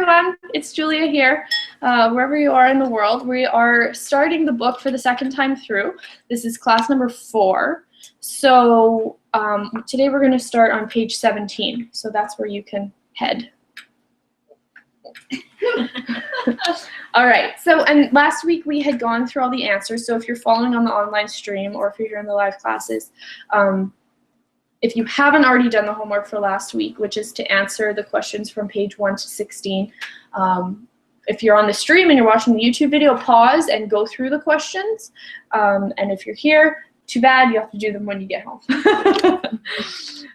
everyone, it's Julia here. Wherever you are in the world, we are starting the book for the second time through. This is class number 4. So today we're going to start on page 17. So that's where you can head. All right, and last week we had gone through all the answers. So if you're following on the online stream or if you're here in the live classes, if you haven't already done the homework for last week, which is to answer the questions from page 1 to 16, if you're on the stream and you're watching the YouTube video, pause and go through the questions. And if you're here, too bad, you have to do them when you get home.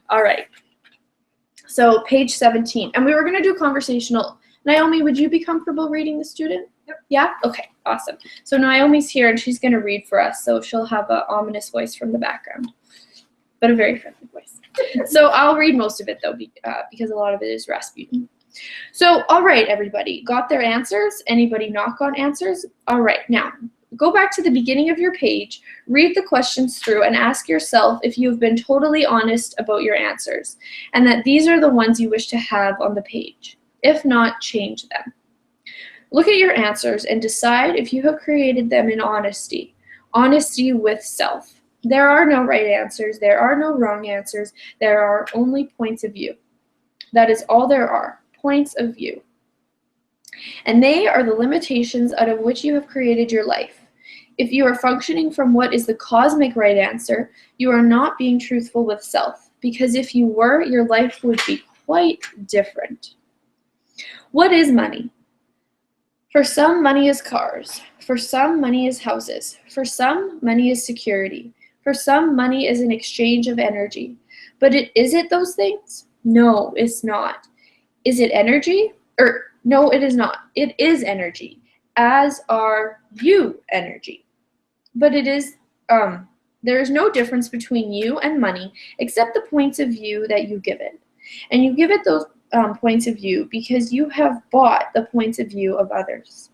All right. So page 17. And we were going to do conversational. Naomi, would you be comfortable reading the student? Yep. Yeah? Okay, awesome. So Naomi's here and she's going to read for us. So she'll have an ominous voice from the background, but a very friendly voice. So I'll read most of it though, because a lot of it is Rasputin. So, all right, everybody, got their answers? Anybody not got answers? All right, now go back to the beginning of your page, read the questions through, and ask yourself if you've been totally honest about your answers, and that these are the ones you wish to have on the page. If not, change them. Look at your answers and decide if you have created them in honesty. Honesty with self. There are no right answers. There are no wrong answers. There are only points of view. That is all there are, points of view. And they are the limitations out of which you have created your life. If you are functioning from what is the cosmic right answer, you are not being truthful with self, because if you were, your life would be quite different. What is money? For some, money is cars. For some, money is houses. For some, money is security. For some, money is an exchange of energy. But is it those things? No, it's not. Is it energy? No, it is not. It is energy, as are you energy. But it is, there is no difference between you and money except the points of view that you give it. And you give it those points of view because you have bought the points of view of others.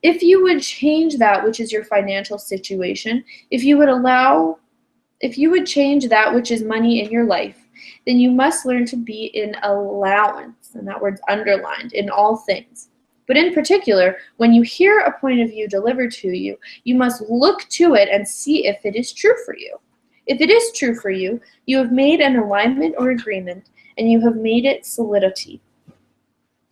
If you would change that which is your financial situation, if you would change that which is money in your life, then you must learn to be in allowance, and that word's underlined, in all things. But in particular, when you hear a point of view delivered to you, you must look to it and see if it is true for you. If it is true for you, you have made an alignment or agreement, and you have made it solidity.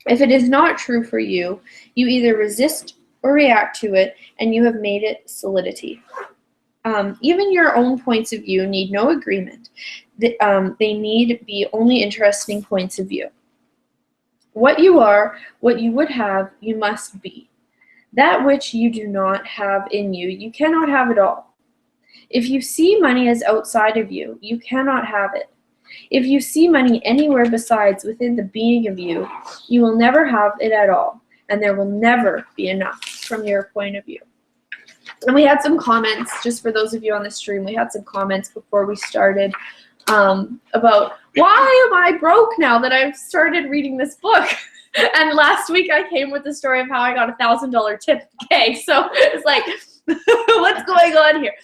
If it is not true for you, you either resist or react to it, and you have made it solidity. Even your own points of view need no agreement. They need be only interesting points of view. What you are, what you would have, you must be. That which you do not have in you, you cannot have at all. If you see money as outside of you, you cannot have it. If you see money anywhere besides within the being of you, you will never have it at all, and there will never be enough from your point of view. And we had some comments, just for those of you on the stream, we had some comments before we started about, why am I broke now that I've started reading this book? And last week I came with the story of how I got a $1,000 tip. Okay, so it's like, what's going on here?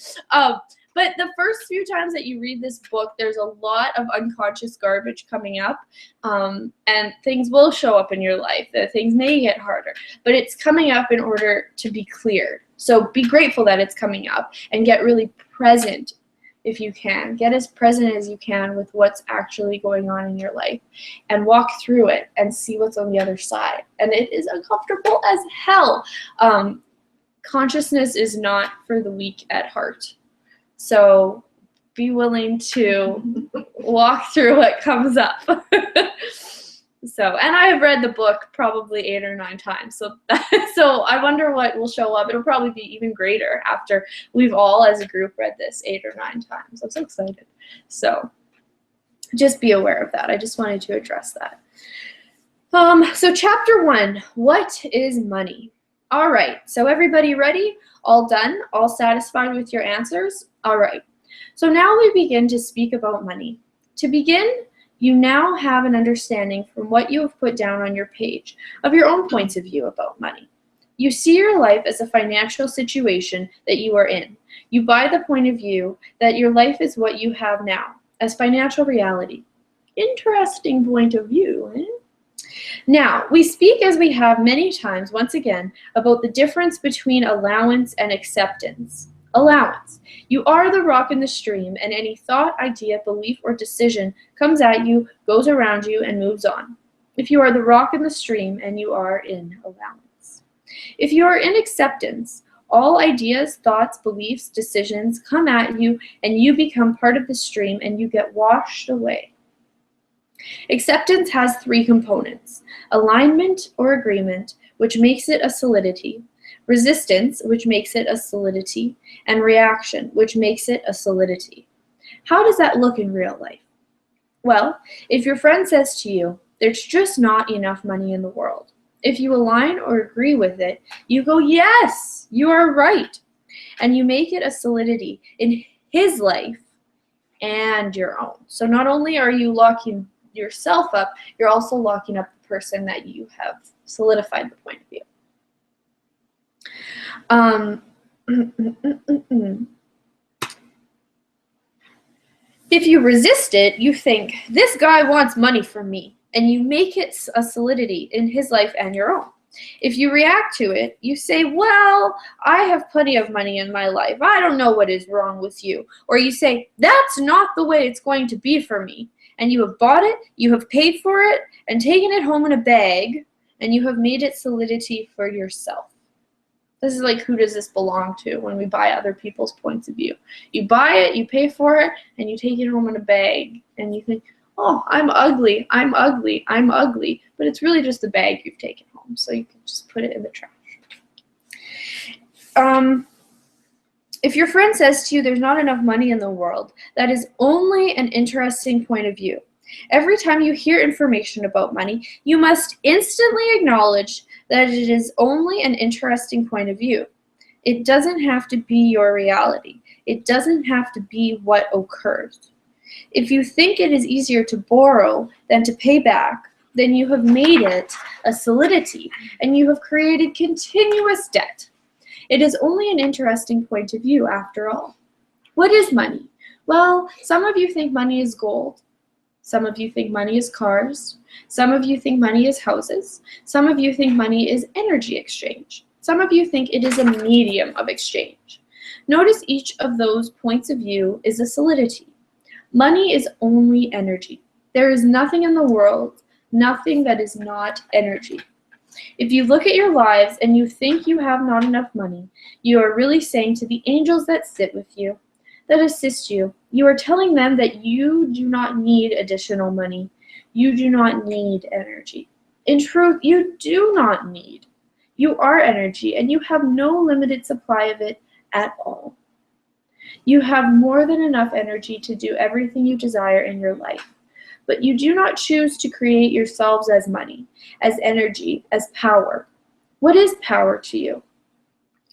But the first few times that you read this book, there's a lot of unconscious garbage coming up, and things will show up in your life. Things may get harder, but it's coming up in order to be cleared. So be grateful that it's coming up and get really present if you can. Get as present as you can with what's actually going on in your life and walk through it and see what's on the other side. And it is uncomfortable as hell. Consciousness is not for the weak at heart. So be willing to walk through what comes up. And I have read the book probably 8 or 9 times. So I wonder what will show up. It'll probably be even greater after we've all as a group read this 8 or 9 times. I'm so excited. So just be aware of that. I just wanted to address that. So chapter 1, what is money? All right, so everybody ready? All done? All satisfied with your answers? All right, so now we begin to speak about money. To begin, you now have an understanding from what you have put down on your page of your own points of view about money. You see your life as a financial situation that you are in. You buy the point of view that your life is what you have now, as financial reality. Interesting point of view, eh? Now, we speak as we have many times, once again, about the difference between allowance and acceptance. Allowance. You are the rock in the stream, and any thought, idea, belief, or decision comes at you, goes around you, and moves on. If you are the rock in the stream, and you are in allowance. If you are in acceptance, all ideas, thoughts, beliefs, decisions come at you, and you become part of the stream, and you get washed away. Acceptance has three components: alignment or agreement, which makes it a solidity; resistance, which makes it a solidity; and reaction, which makes it a solidity. How does that look in real life? Well, if your friend says to you, "There's just not enough money in the world," if you align or agree with it, you go, "Yes, you are right," and you make it a solidity in his life and your own. So not only are you locking yourself up, you're also locking up the person that you have solidified the point of view. If you resist it, you think, "This guy wants money from me," and you make it a solidity in his life and your own. If you react to it, you say, "Well, I have plenty of money in my life. I don't know what is wrong with you." Or you say, "That's not the way it's going to be for me." And you have bought it, you have paid for it, and taken it home in a bag, and you have made it solidity for yourself. This is like, who does this belong to when we buy other people's points of view? You buy it, you pay for it, and you take it home in a bag, and you think, "Oh, I'm ugly, I'm ugly, I'm ugly." But it's really just the bag you've taken home, so you can just put it in the trash. If your friend says to you, "There's not enough money in the world," that is only an interesting point of view. Every time you hear information about money, you must instantly acknowledge that it is only an interesting point of view. It doesn't have to be your reality. It doesn't have to be what occurs. If you think it is easier to borrow than to pay back, then you have made it a solidity, and you have created continuous debt. It is only an interesting point of view, after all. What is money? Well, some of you think money is gold. Some of you think money is cars. Some of you think money is houses. Some of you think money is energy exchange. Some of you think it is a medium of exchange. Notice each of those points of view is a solidity. Money is only energy. There is nothing in the world, nothing that is not energy. If you look at your lives and you think you have not enough money, you are really saying to the angels that sit with you, that assist you, you are telling them that you do not need additional money. You do not need energy. In truth, you do not need. You are energy, and you have no limited supply of it at all. You have more than enough energy to do everything you desire in your life. But you do not choose to create yourselves as money, as energy, as power. What is power to you?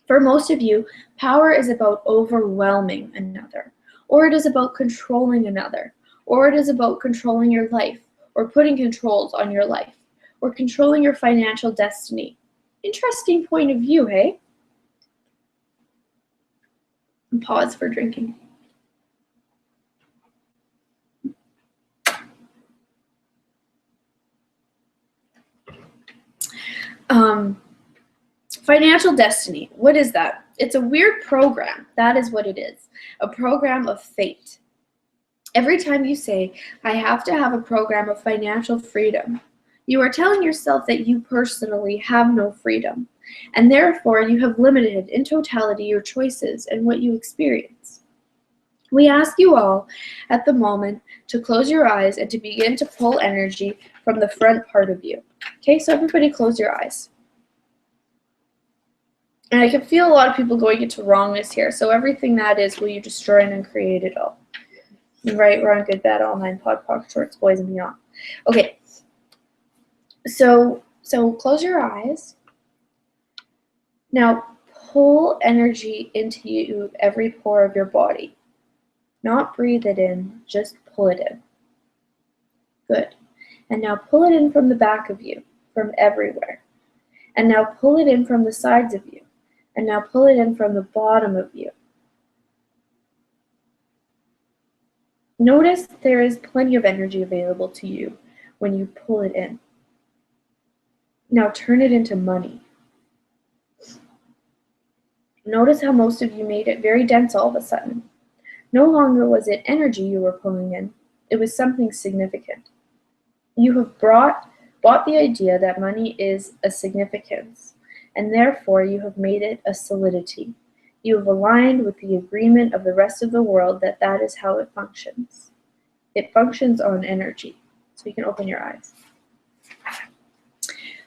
For most of you, power is about overwhelming another, or it is about controlling another, or it is about controlling your life, or putting controls on your life, or controlling your financial destiny. Interesting point of view, hey? And pause for drinking. Financial destiny, what is that? It's a weird program. That is what it is. A program of fate. Every time you say, "I have to have a program of financial freedom," you are telling yourself that you personally have no freedom, and therefore you have limited in totality your choices and what you experience. We ask you all at the moment to close your eyes and to begin to pull energy from the front part of you. Okay, so everybody close your eyes. And I can feel a lot of people going into wrongness here. So everything that is, will you destroy and uncreate it all? Right, wrong, good, bad, all nine, pod, poc, shorts, boys, and beyond. Okay. So close your eyes. Now pull energy into you, every pore of your body. Not breathe it in, just pull it in. Good. And now pull it in from the back of you, from everywhere. And now pull it in from the sides of you. And now pull it in from the bottom of you. Notice there is plenty of energy available to you when you pull it in. Now turn it into money. Notice how most of you made it very dense all of a sudden. No longer was it energy you were pulling in, it was something significant. You have bought the idea that money is a significance, and therefore you have made it a solidity. You have aligned with the agreement of the rest of the world that that is how it functions. It functions on energy. So you can open your eyes.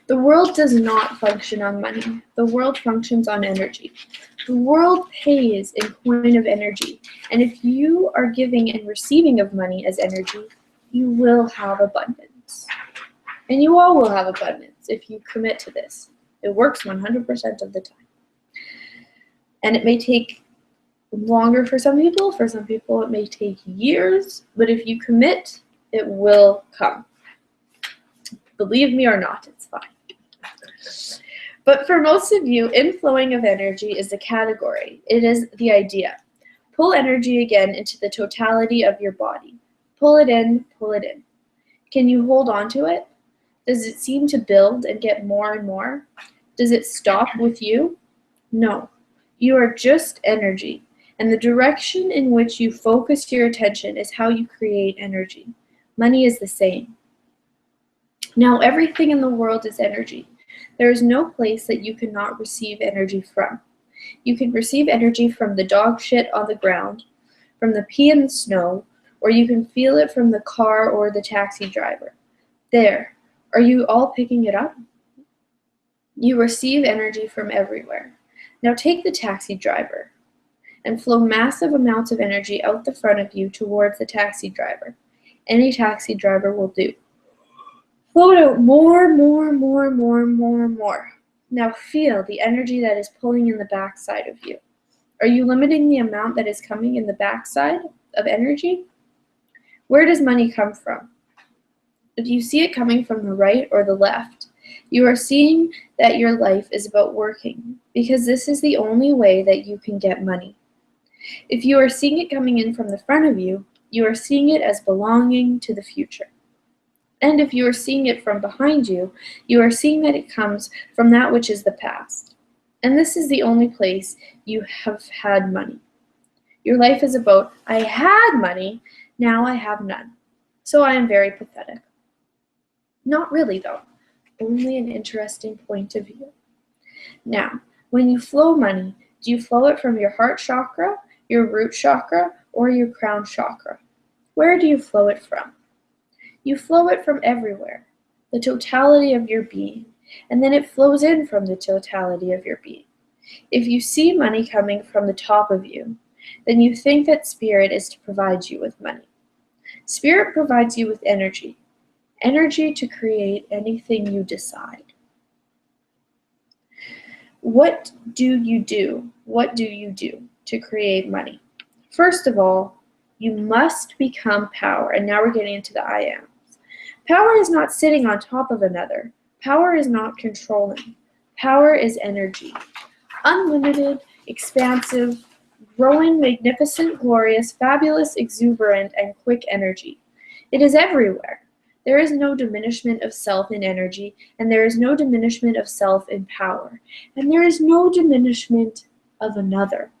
The world does not function on money. The world functions on energy. The world pays in coin of energy, and if you are giving and receiving of money as energy, you will have abundance. And you all will have abundance if you commit to this. It works 100% of the time. And it may take longer for some people it may take years, but if you commit, it will come. Believe me or not, it's fine. But for most of you, inflowing of energy is the category. It is the idea. Pull energy again into the totality of your body. Pull it in, pull it in. Can you hold on to it? Does it seem to build and get more and more? Does it stop with you? No. You are just energy, and the direction in which you focus your attention is how you create energy. Money is the same. Now, everything in the world is energy. There is no place that you cannot receive energy from. You can receive energy from the dog shit on the ground, from the pee in the snow, or you can feel it from the car or the taxi driver. There. Are you all picking it up? You receive energy from everywhere. Now take the taxi driver and flow massive amounts of energy out the front of you towards the taxi driver. Any taxi driver will do. Flow it out more. Now feel the energy that is pulling in the backside of you. Are you limiting the amount that is coming in the backside of energy? Where does money come from? If you see it coming from the right or the left, you are seeing that your life is about working, because this is the only way that you can get money. If you are seeing it coming in from the front of you, you are seeing it as belonging to the future. And if you are seeing it from behind you, you are seeing that it comes from that which is the past. And this is the only place you have had money. Your life is about, I had money, now I have none. So I am very pathetic. Not really, though. Only an interesting point of view. Now, when you flow money, do you flow it from your heart chakra, your root chakra, or your crown chakra? Where do you flow it from? You flow it from everywhere, the totality of your being, and then it flows in from the totality of your being. If you see money coming from the top of you, then you think that Spirit is to provide you with money. Spirit provides you with energy to create anything you decide. What do you do? What do you do to create money? First of all, you must become power. And now we're getting into the I ams. Power is not sitting on top of another. Power is not controlling. Power is energy. Unlimited, expansive, growing, magnificent, glorious, fabulous, exuberant, and quick energy. It is everywhere. There is no diminishment of self in energy, and there is no diminishment of self in power, and there is no diminishment of another.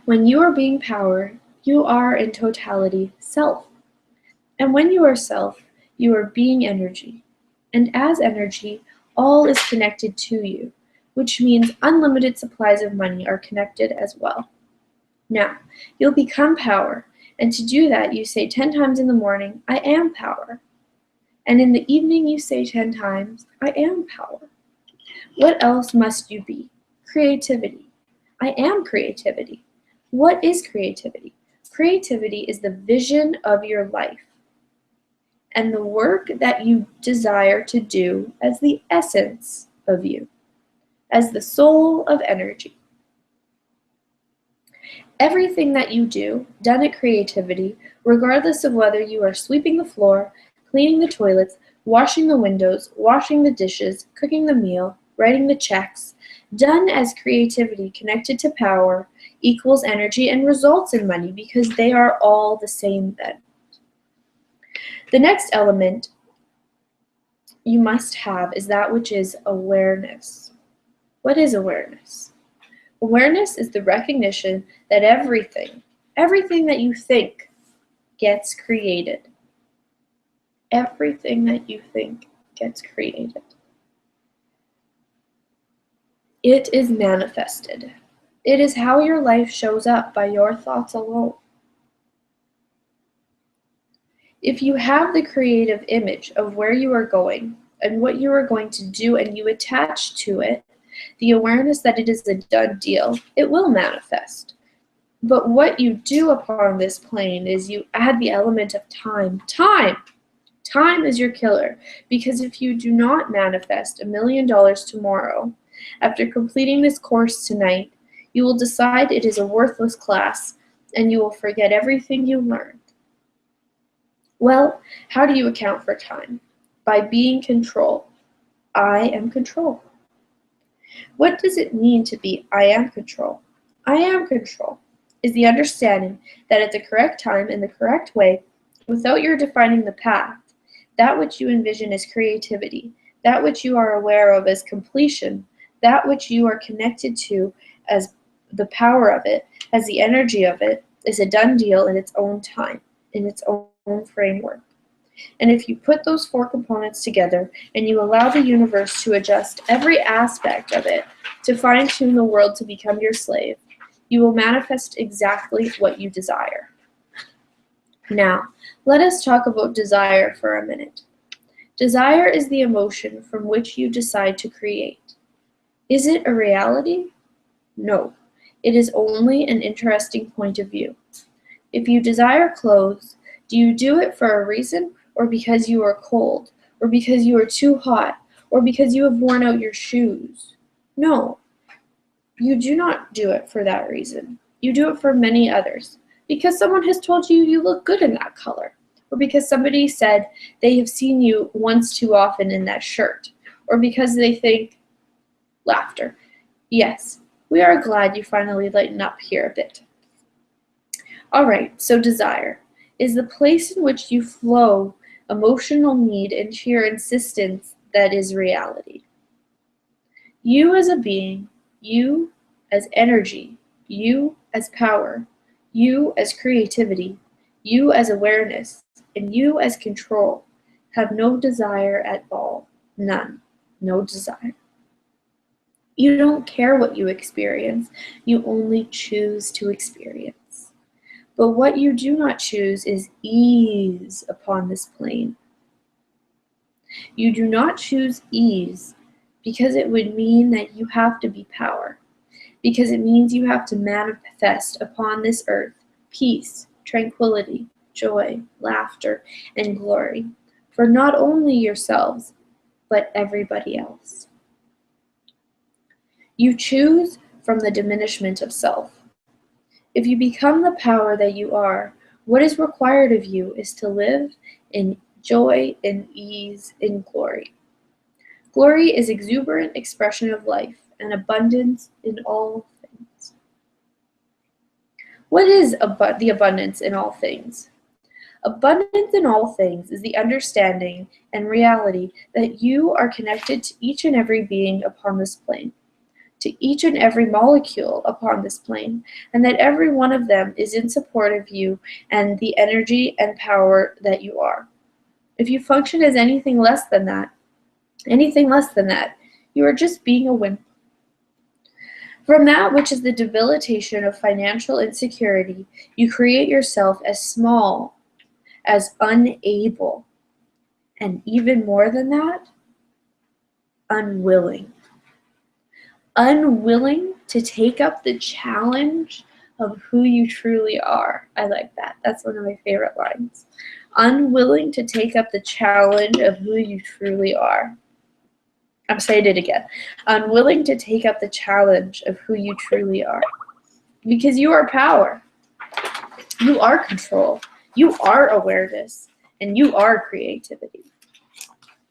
When you are being power, you are in totality self. And when you are self, you are being energy. And as energy, all is connected to you, which means unlimited supplies of money are connected as well. Now, you'll become power. And to do that, you say 10 times in the morning, I am power. And in the evening, you say 10 times, I am power. What else must you be? Creativity. I am creativity. What is creativity? Creativity is the vision of your life and the work that you desire to do as the essence of you, as the soul of energy. Everything that you do, done at creativity, regardless of whether you are sweeping the floor, cleaning the toilets, washing the windows, washing the dishes, cooking the meal, writing the checks, done as creativity connected to power equals energy and results in money because they are all the same then. The next element you must have is that which is awareness. What is awareness? Awareness is the recognition that everything that you think gets created. Everything that you think gets created. It is manifested. It is how your life shows up by your thoughts alone. If you have the creative image of where you are going and what you are going to do, and you attach to it the awareness that it is a done deal, it will manifest. But what you do upon this plane is you add the element of time. Time is your killer, because if you do not manifest $1 million tomorrow, after completing this course tonight, you will decide it is a worthless class and you will forget everything you learned. Well, how do you account for time? By being control. I am control. What does it mean to be I am control? I am control is the understanding that at the correct time, in the correct way, without your defining the path, that which you envision as creativity, that which you are aware of as completion, that which you are connected to as the power of it, as the energy of it, is a done deal in its own time, in its own framework. And if you put those 4 components together and you allow the universe to adjust every aspect of it to fine-tune the world to become your slave, you will manifest exactly what you desire. Now, let us talk about desire for a minute. Desire is the emotion from which you decide to create. Is it a reality? No. It is only an interesting point of view. If you desire clothes, do you do it for a reason, or because you are cold, or because you are too hot, or because you have worn out your shoes? No. You do not do it for that reason. You do it for many others. Because someone has told you you look good in that color, or because somebody said they have seen you once too often in that shirt, or because they think, laughter. Yes, we are glad you finally lighten up here a bit. All right, so desire is the place in which you flow emotional need into your insistence that is reality. You as a being, you as energy, you as power, you as creativity, you as awareness, and you as control have no desire at all. None. No desire. You don't care what you experience. You only choose to experience. But what you do not choose is ease upon this plane. You do not choose ease because it would mean that you have to be power, because it means you have to manifest upon this earth peace, tranquility, joy, laughter, and glory for not only yourselves, but everybody else. You choose from the diminishment of self. If you become the power that you are, what is required of you is to live in joy, in ease, in glory. Glory is exuberant expression of life and abundance in all things. What is the abundance in all things? Abundance in all things is the understanding and reality that you are connected to each and every being upon this plane, to each and every molecule upon this plane, and that every one of them is in support of you and the energy and power that you are. If you function as anything less than that, you are just being a wimp. From that which is the debilitation of financial insecurity, you create yourself as small, as unable, and even more than that, unwilling. Unwilling to take up the challenge of who you truly are. I like that. That's one of my favorite lines. Unwilling to take up the challenge of who you truly are. I'm saying it again. Unwilling to take up the challenge of who you truly are. Because you are power. You are control. You are awareness. And you are creativity.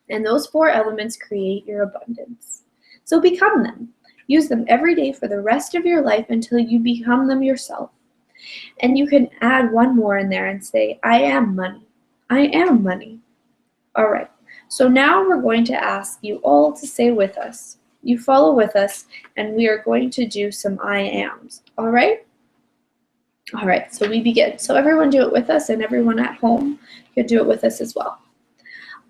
And those 4 elements create your abundance. So become them. Use them every day for the rest of your life until you become them yourself. And you can add one more in there and say, I am money. I am money. All right. So now we're going to ask you all to say with us. You follow with us, and we are going to do some I ams. All right? All right, so we begin. So everyone do it with us, and everyone at home can do it with us as well.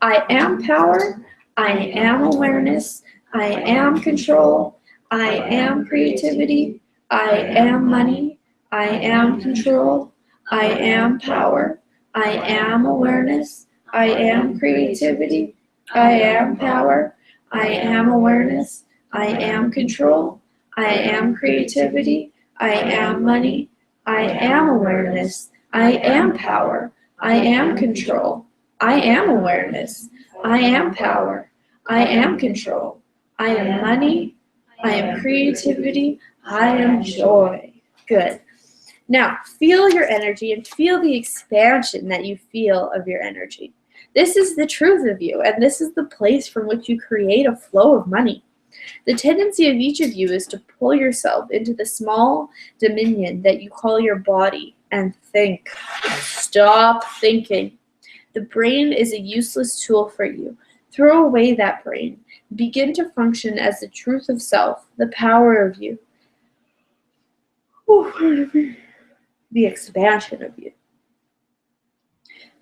I am power. I am awareness. I am control. I am creativity. I am money. I am control. I am power. I am awareness. I am creativity. I am power. I am awareness. I am control. I am creativity. I am money. I am awareness. I am power. I am control. I am awareness. I am power. I am control. I am money. I am creativity. I am joy. Good. Now, feel your energy and feel the expansion that you feel of your energy. This is the truth of you, and this is the place from which you create a flow of money. The tendency of each of you is to pull yourself into the small dominion that you call your body and think. Stop thinking. The brain is a useless tool for you. Throw away that brain. Begin to function as the truth of self, the power of you. The expansion of you.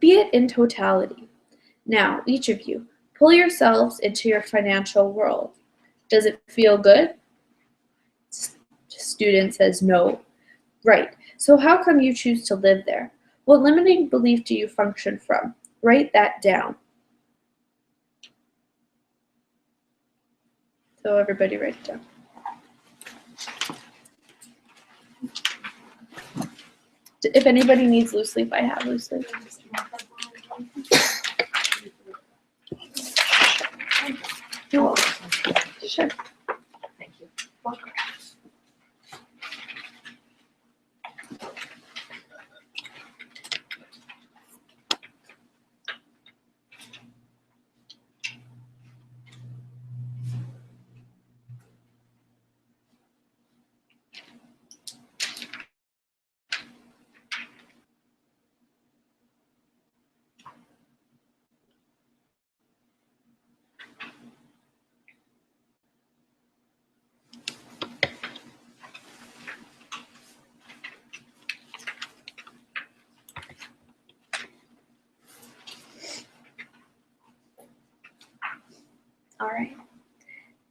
Be it in totality. Now, each of you, pull yourselves into your financial world. Does it feel good? Student says no. Right. So how come you choose to live there? What limiting belief do you function from? Write that down. So everybody write it down. If anybody needs loose leaf, I have loose leaf. No. Sure. Thank you. All right.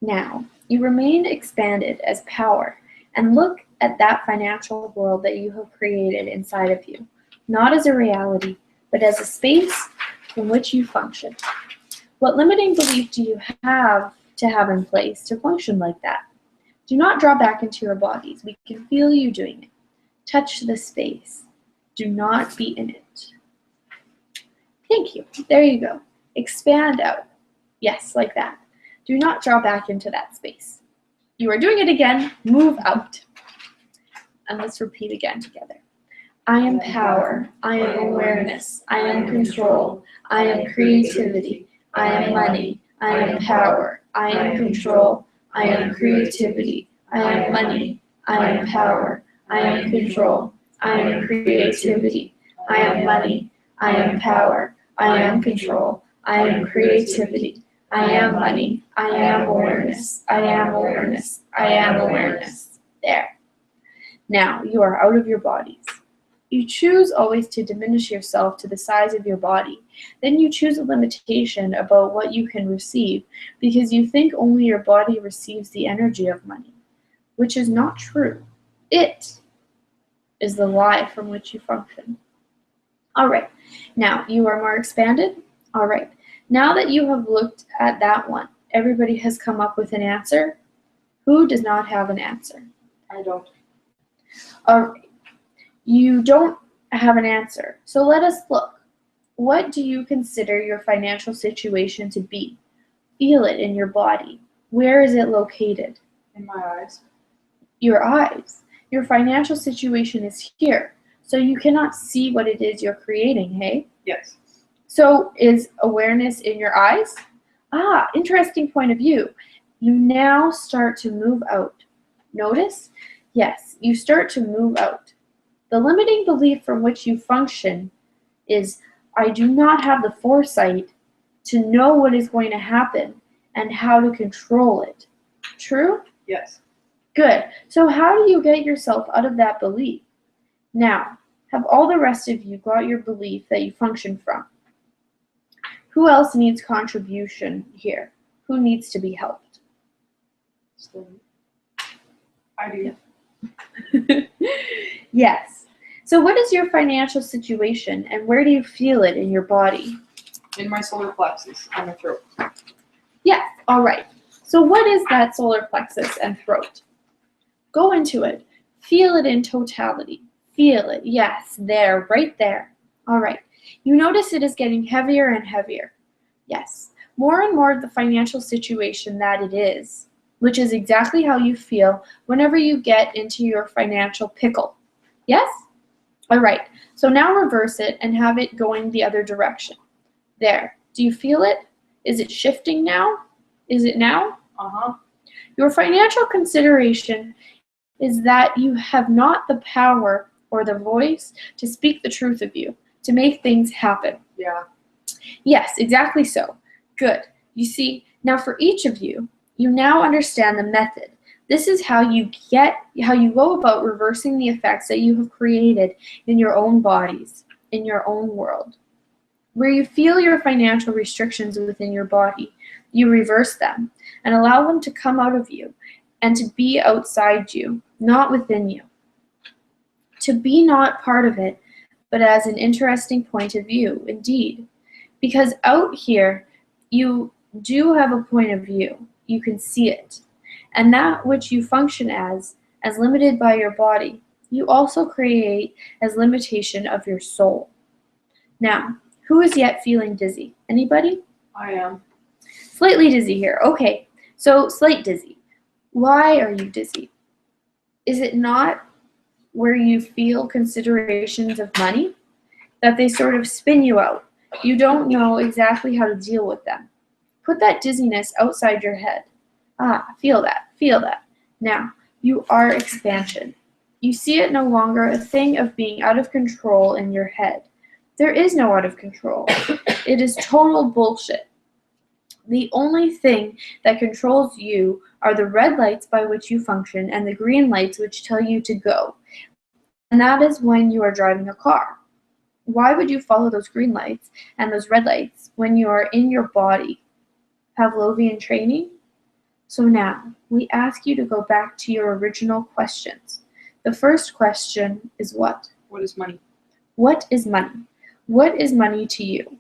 Now, you remain expanded as power and look at that financial world that you have created inside of you, not as a reality, but as a space from which you function. What limiting belief do you have to have in place to function like that? Do not draw back into your bodies. We can feel you doing it. Touch the space. Do not be in it. Thank you. There you go. Expand out. Yes, like that. Do not draw back into that space. You are doing it again. Move out. And let's repeat again together. I am power. I am awareness. I am control. I am creativity. I am money. I am power. I am control. I am creativity. I am money. I am power. I am control. I am creativity. I am money. I am power. I am control. I am creativity. I am money. I am awareness. I am awareness. I am awareness. There. Now you are out of your bodies. You choose always to diminish yourself to the size of your body. Then you choose a limitation about what you can receive because you think only your body receives the energy of money, which is not true. It is the lie from which you function. All right. Now you are more expanded. All right. Now that you have looked at that one, everybody has come up with an answer. Who does not have an answer? I don't. All right. You don't have an answer. So let us look. What do you consider your financial situation to be? Feel it in your body. Where is it located? In my eyes. Your eyes. Your financial situation is here. So you cannot see what it is you're creating, hey? Yes. So is awareness in your eyes? Ah, interesting point of view. You now start to move out. Notice? Yes, you start to move out. The limiting belief from which you function is, I do not have the foresight to know what is going to happen and how to control it. True? Yes. Good. So how do you get yourself out of that belief? Now, have all the rest of you got your belief that you function from? Who else needs contribution here? Who needs to be helped? I do. Yes. So what is your financial situation and where do you feel it in your body? In my solar plexus and my throat. Yes. All right. So what is that solar plexus and throat? Go into it. Feel it in totality. Feel it. Yes, there, right there. All right. You notice it is getting heavier and heavier. Yes. More and more the financial situation that it is, which is exactly how you feel whenever you get into your financial pickle. Yes? All right. So now reverse it and have it going the other direction. There. Do you feel it? Is it shifting now? Is it now? Uh-huh. Your financial consideration is that you have not the power or the voice to speak the truth of you, to make things happen. Yeah. Yes, exactly so. Good. You see, now for each of you, you now understand the method. This is how you go about reversing the effects that you have created in your own bodies, in your own world. Where you feel your financial restrictions within your body, you reverse them and allow them to come out of you and to be outside you, not within you. To be not part of it, but as an interesting point of view, indeed. Because out here, you do have a point of view. You can see it. And that which you function as limited by your body, you also create as limitation of your soul. Now, who is yet feeling dizzy? Anybody? I am. Slightly dizzy here. Okay, so slight dizzy. Why are you dizzy? Is it not where you feel considerations of money? That they sort of spin you out. You don't know exactly how to deal with them. Put that dizziness outside your head. Ah, feel that, feel that. Now, you are expansion. You see it no longer a thing of being out of control in your head. There is no out of control. It is total bullshit. The only thing that controls you are the red lights by which you function and the green lights which tell you to go. And that is when you are driving a car. Why would you follow those green lights and those red lights when you are in your body? Pavlovian training? So now, we ask you to go back to your original questions. The first question is what? What is money? What is money? What is money to you?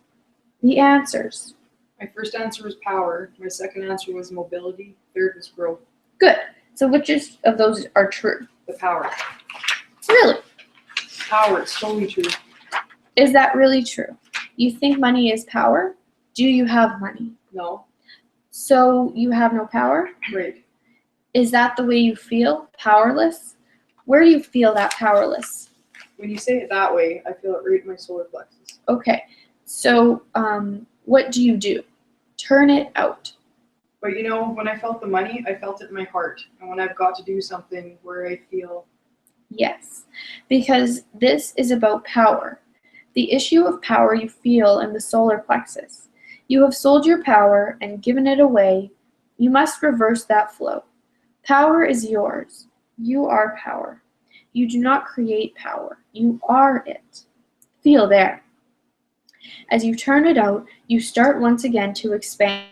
The answers. My first answer was power. My second answer was mobility. Third was growth. Good. So which of those are true? The power. Really? Power. It's totally true. Is that really true? You think money is power? Do you have money? No. So you have no power? Right. Is that the way you feel? Powerless? Where do you feel that powerless? When you say it that way, I feel it right in my solar plexus. Okay. So what do you do? Turn it out. But you know, when I felt the money, I felt it in my heart. And when I've got to do something where I feel... Yes, because this is about power. The issue of power you feel in the solar plexus. You have sold your power and given it away. You must reverse that flow. Power is yours. You are power. You do not create power. You are it. Feel there. As you turn it out, you start once again to expand.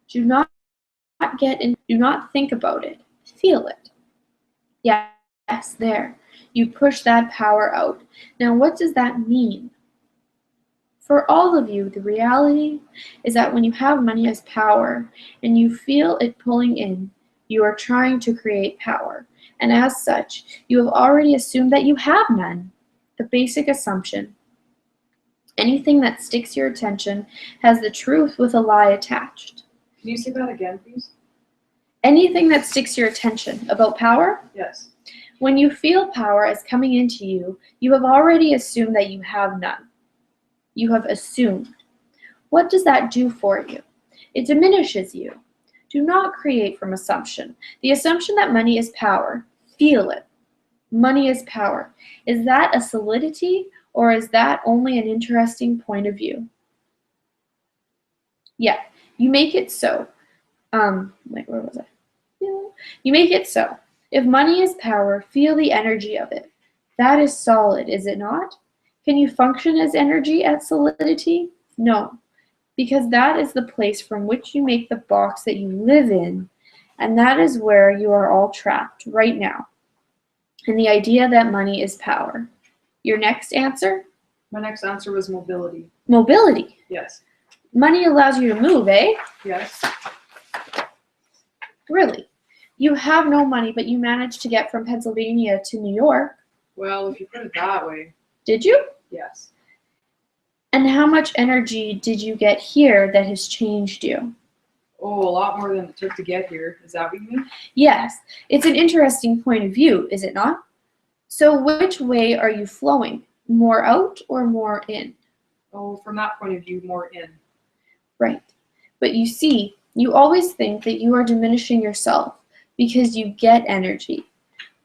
Do not do not think about it. Feel it. Yes, there. You push that power out. Now, what does that mean? For all of you, the reality is that when you have money as power and you feel it pulling in, you are trying to create power. And as such, you have already assumed that you have none. The basic assumption. Anything that sticks your attention has the truth with a lie attached. Can you say that again, please? Anything that sticks your attention about power? Yes. When you feel power as coming into you, you have already assumed that you have none. You have assumed. What does that do for you? It diminishes you. Do not create from assumption. The assumption that money is power. Feel it. Money is power. Is that a solidity or is that only an interesting point of view? Yeah, you make it so. Wait, where was I? Yeah. You make it so. If money is power, feel the energy of it. That is solid, is it not? Can you function as energy at solidity? No, because that is the place from which you make the box that you live in, and that is where you are all trapped right now. And the idea that money is power. Your next answer? My next answer was mobility. Mobility. Yes. Money allows you to move, eh? Yes. Really? You have no money, but you managed to get from Pennsylvania to New York. Well, if you put it that way, Did you? yes. And how much energy did you get here that has changed you? Oh, a lot more than it took to get here. Is that what you mean? Yes, it's an interesting point of view, is it not? So which way are you flowing? More out or more in? Oh, from that point of view, more in. Right. But you see, you always think that you are diminishing yourself because you get energy.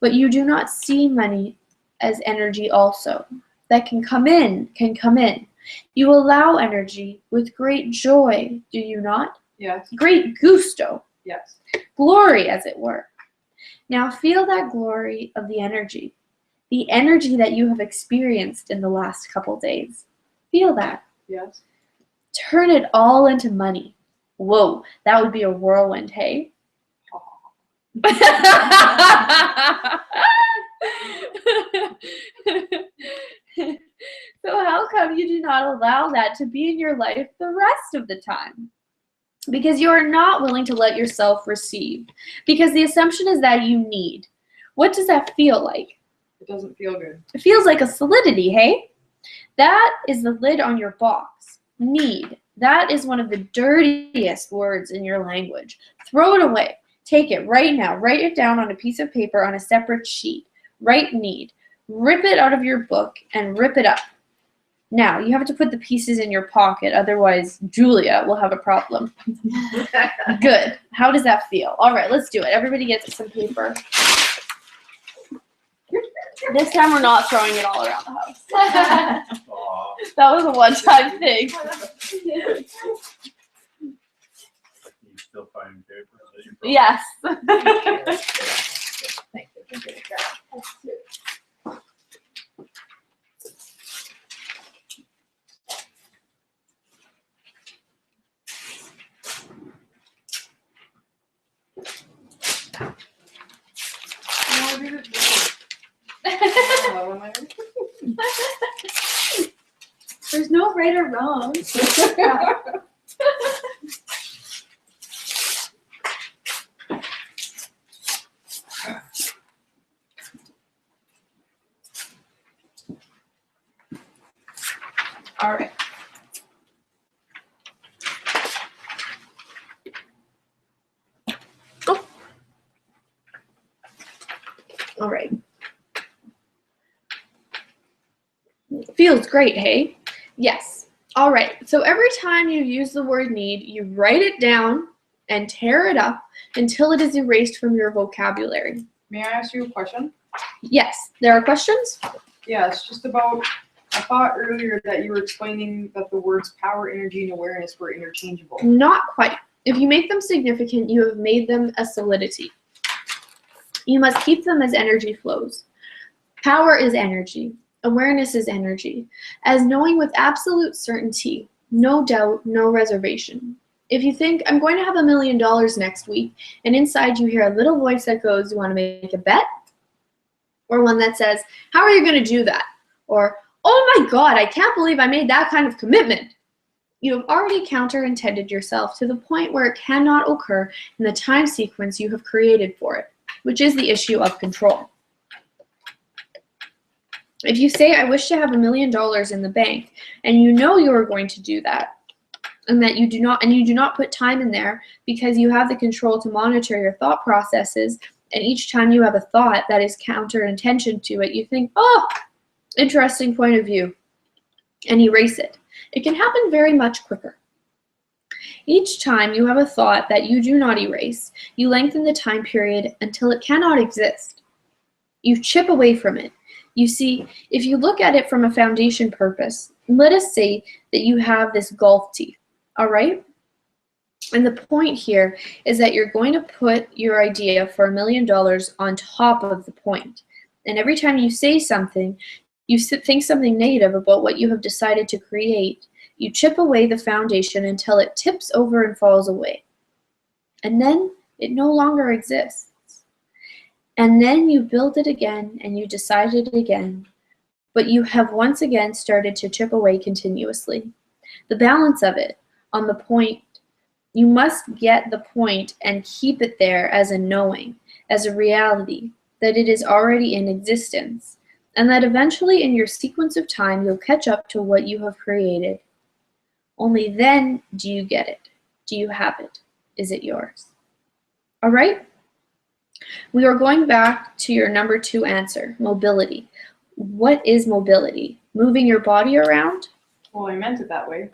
But you do not see money as energy also. That can come in, can come in. You allow energy with great joy, do you not? Yes. Great gusto. Yes. Glory, as it were. Now feel that glory of the energy that you have experienced in the last couple days. Feel that. Yes. Turn it all into money. Whoa, that would be a whirlwind, hey? So how come you do not allow that to be in your life the rest of the time? Because you are not willing to let yourself receive. Because the assumption is that you need. What does that feel like? It doesn't feel good. It feels like a solidity, hey? That is the lid on your box. Need. That is one of the dirtiest words in your language. Throw it away. Take it right now. Write it down on a piece of paper on a separate sheet. Write need. Rip it out of your book and rip it up. Now, you have to put the pieces in your pocket, otherwise Julia will have a problem. Good. How does that feel? All right, let's do it. Everybody gets some paper. This time we're not throwing it all around the house. That was a one-time thing. You still finding paper? Is that your problem? Yes. There's no right or wrong. All right. Oh. All right. Feels great, hey? Yes. All right. So every time you use the word need, you write it down and tear it up until it is erased from your vocabulary. May I ask you a question? Yes. There are questions? Yeah, it's just about, I thought earlier that you were explaining that the words power, energy, and awareness were interchangeable. Not quite. If you make them significant, you have made them a solidity. You must keep them as energy flows. Power is energy. Awareness is energy. As knowing with absolute certainty, no doubt, no reservation. If you think, I'm going to have $1 million next week, and inside you hear a little voice that goes, you want to make a bet? Or one that says, how are you going to do that? Or, oh my God, I can't believe I made that kind of commitment. You have already counter-intended yourself to the point where it cannot occur in the time sequence you have created for it, which is the issue of control. If you say, I wish to have $1 million in the bank, and you know you are going to do that, and that you do not put time in there because you have the control to monitor your thought processes, and each time you have a thought that is counter-intention to it, you think, oh, interesting point of view, and erase it. It can happen very much quicker. Each time you have a thought that you do not erase, you lengthen the time period until it cannot exist. You chip away from it. You see, if you look at it from a foundation purpose, let us say that you have this golf tee, all right? And the point here is that you're going to put your idea for $1 million on top of the point. And every time you say something, you think something negative about what you have decided to create, you chip away the foundation until it tips over and falls away. And then it no longer exists. And then you build it again and you decide it again, but you have once again started to chip away continuously. The balance of it on the point, you must get the point and keep it there as a knowing, as a reality, that it is already in existence, and that eventually in your sequence of time you'll catch up to what you have created. Only then do you get it. Do you have it? Is it yours? All right? We are going back to your number 2 answer, mobility. What is mobility? Moving your body around? Well, I meant it that way.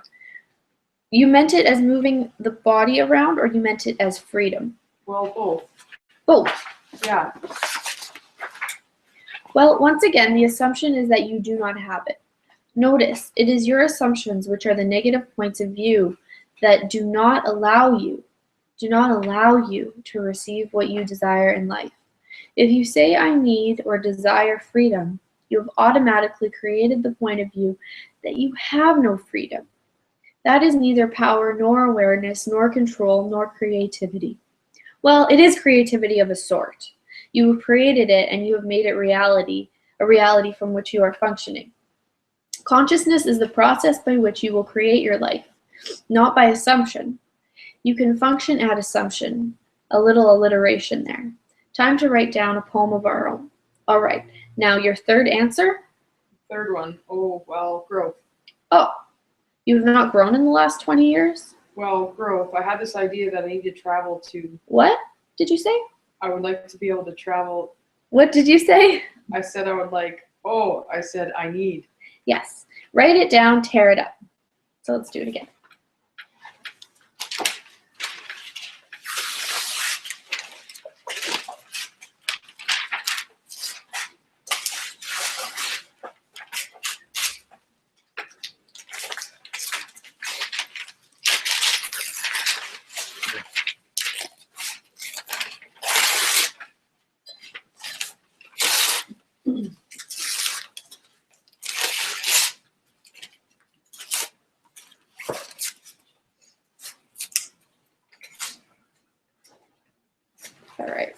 You meant it as moving the body around, or you meant it as freedom? Well, both. Both. Yeah. Well, once again, the assumption is that you do not have it. Notice, it is your assumptions, which are the negative points of view, that do not allow you to receive what you desire in life. If you say, I need or desire freedom, you have automatically created the point of view that you have no freedom. That is neither power, nor awareness, nor control, nor creativity. Well, it is creativity of a sort. You have created it and you have made it reality, a reality from which you are functioning. Consciousness is the process by which you will create your life, not by assumption. You can function at assumption. A little alliteration there. Time to write down a poem of our own. All right, now your third answer? Third one. Oh, well, growth. Oh, you have not grown in the last 20 years? Well, growth. I had this idea that I need to travel to. What did you say? I would like to be able to travel. What did you say? I said I would like. Oh, I said I need. Yes. Write it down, tear it up. So let's do it again. All right.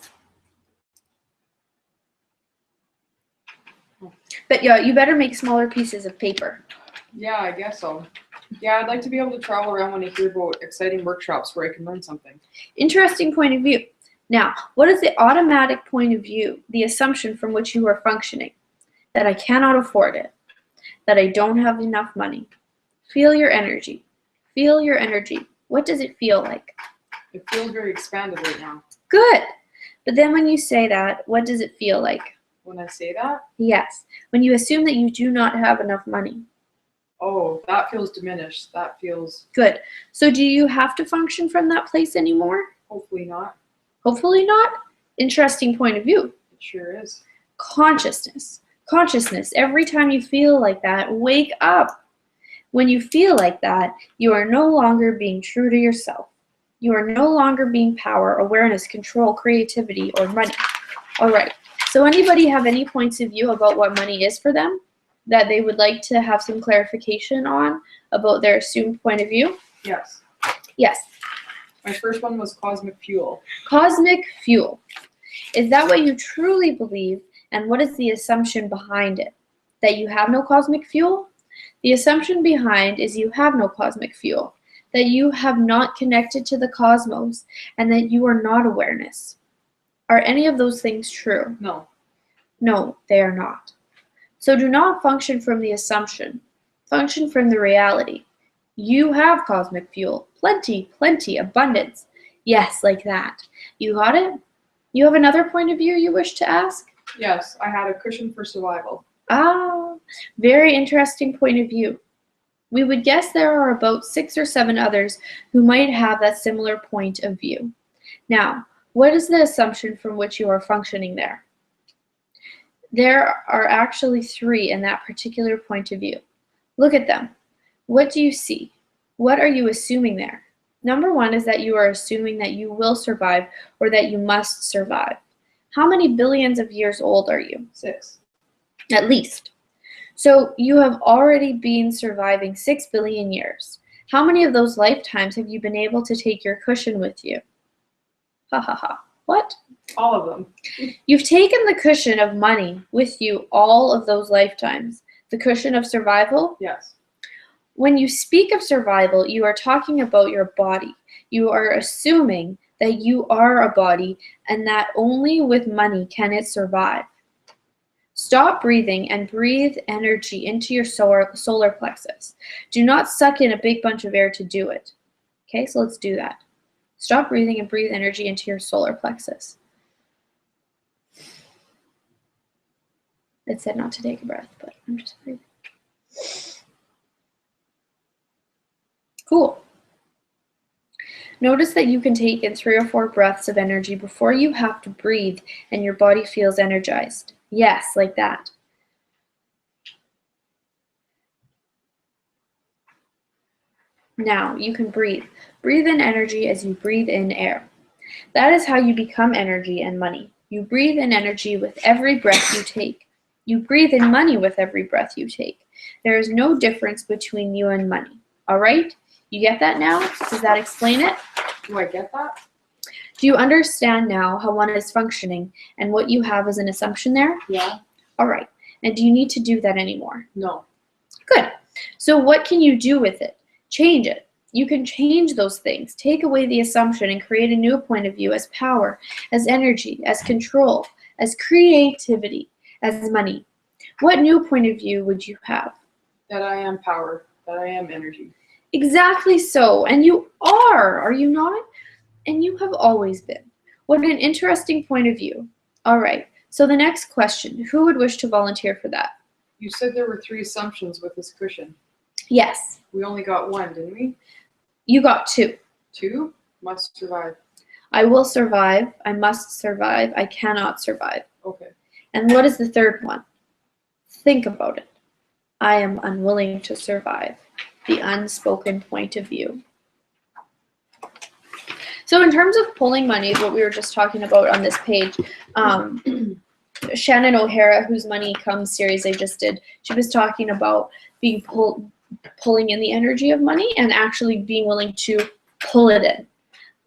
But yeah, you better make smaller pieces of paper. Yeah, I guess so. Yeah, I'd like to be able to travel around when I hear about exciting workshops where I can learn something. Interesting point of view. Now, what is the automatic point of view, the assumption from which you are functioning? That I cannot afford it. That I don't have enough money. Feel your energy. Feel your energy. What does it feel like? It feels very expanded right now. Good. But then when you say that, what does it feel like? When I say that, Yes. When you assume that you do not have enough money. oh, that feels diminished. That feels, Good. So do you have to function from that place anymore? hopefully not. Hopefully not. Interesting point of view. It sure is. Consciousness. Consciousness. Every time you feel like that, wake up. When you feel like that, you are no longer being true to yourself. You are no longer being power, awareness, control, creativity, or money. All right. So anybody have any points of view about what money is for them that they would like to have some clarification on about their assumed point of view? Yes. Yes. My first one was cosmic fuel. Cosmic fuel. Is that what you truly believe, and what is the assumption behind it? That you have no cosmic fuel? The assumption behind is you have no cosmic fuel, that you have not connected to the cosmos, and that you are not awareness. Are any of those things true? No. No, they are not. So do not function from the assumption. Function from the reality. You have cosmic fuel. Plenty, plenty, abundance. Yes, like that. You got it? You have another point of view you wish to ask? Yes, I had a cushion for survival. Ah, very interesting point of view. We would guess there are about 6 or 7 others who might have that similar point of view. Now, what is the assumption from which you are functioning there? There are actually 3 in that particular point of view. Look at them. What do you see? What are you assuming there? Number one is that you are assuming that you will survive or that you must survive. How many billions of years old are you? 6. At least. So you have already been surviving 6 billion years. How many of those lifetimes have you been able to take your cushion with you? Ha ha ha. What? All of them. You've taken the cushion of money with you all of those lifetimes. The cushion of survival? Yes. When you speak of survival, you are talking about your body. You are assuming that you are a body and that only with money can it survive. Stop breathing and breathe energy into your solar plexus. Do not suck in a big bunch of air to do it. Okay, so let's do that. Stop breathing and breathe energy into your solar plexus. It said not to take a breath, but I'm just breathing. Cool. Notice that you can take in 3 or 4 breaths of energy before you have to breathe and your body feels energized. Yes, like that. Now you can breathe. Breathe in energy as you breathe in air. That is how you become energy and money. You breathe in energy with every breath you take. You breathe in money with every breath you take. There is no difference between you and money. All right? You get that now? Does that explain it? Do I get that? Do you understand now how one is functioning and what you have as an assumption there? Yeah. All right. And do you need to do that anymore? No. Good. So what can you do with it? Change it. You can change those things. Take away the assumption and create a new point of view as power, as energy, as control, as creativity, as money. What new point of view would you have? That I am power. That I am energy. Exactly so. And you are you not? And you have always been. What an interesting point of view. All right. So the next question, who would wish to volunteer for that? You said there were 3 assumptions with this cushion. Yes. We only got 1, didn't we? You got 2. 2? Must survive. I will survive. I must survive. I cannot survive. Okay. And what is the third one? Think about it. I am unwilling to survive. The unspoken point of view. So in terms of pulling money, what we were just talking about on this page, Shannon O'Hara, whose Money Comes series I just did, she was talking about being pulling in the energy of money and actually being willing to pull it in.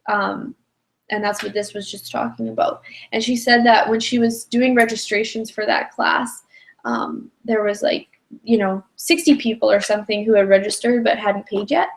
And that's what this was just talking about. And she said that when she was doing registrations for that class, there was 60 people or something who had registered but hadn't paid yet.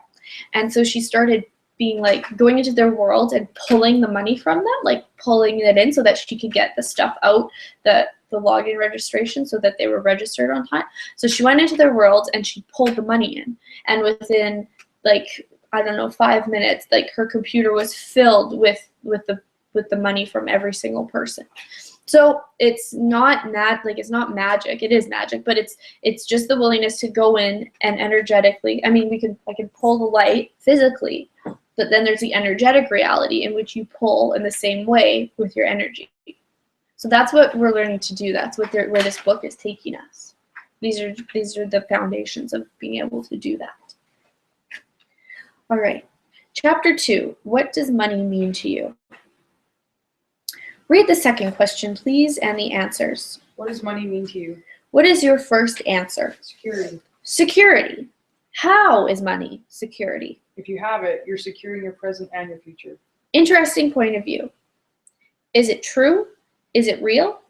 And so she started being going into their world and pulling the money from them, pulling it in so that she could get the stuff out, the login registration, so that they were registered on time. So she went into their world and she pulled the money in. And within 5 minutes, her computer was filled with the money from every single person. So it's not it's not magic. It is magic, but it's just the willingness to go in and energetically. I mean, I can pull the light physically, but then there's the energetic reality in which you pull in the same way with your energy. So that's what we're learning to do. That's where this book is taking us. These are the foundations of being able to do that. All right. Chapter 2. What does money mean to you? Read the second question, please, and the answers. What does money mean to you? What is your first answer? Security. Security. How is money security? If you have it, you're securing your present and your future. Interesting point of view. Is it true? Is it real?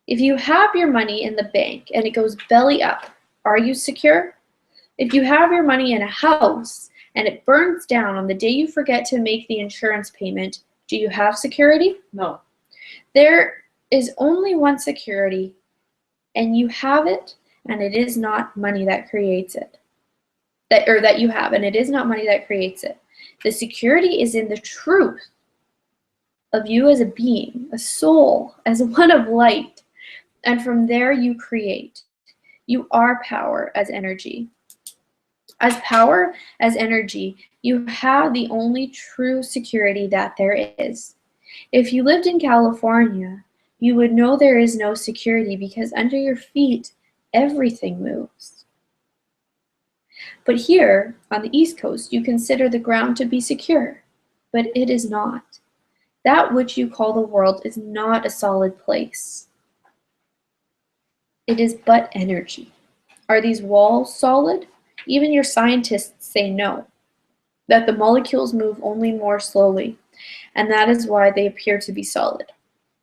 If you have your money in the bank and it goes belly up, are you secure? If you have your money in a house and it burns down on the day you forget to make the insurance payment, do you have security? No. There is only one security, and you have it, and it is not money that creates it. That you have, and it is not money that creates it. The security is in the truth of you as a being, a soul, as one of light. And from there you create. You are power as energy. As power, as energy, you have the only true security that there is. If you lived in California, you would know there is no security because under your feet, everything moves. But here on the East Coast, you consider the ground to be secure, but it is not. That which you call the world is not a solid place. It is but energy. Are these walls solid? Even your scientists say no, that the molecules move only more slowly, and that is why they appear to be solid.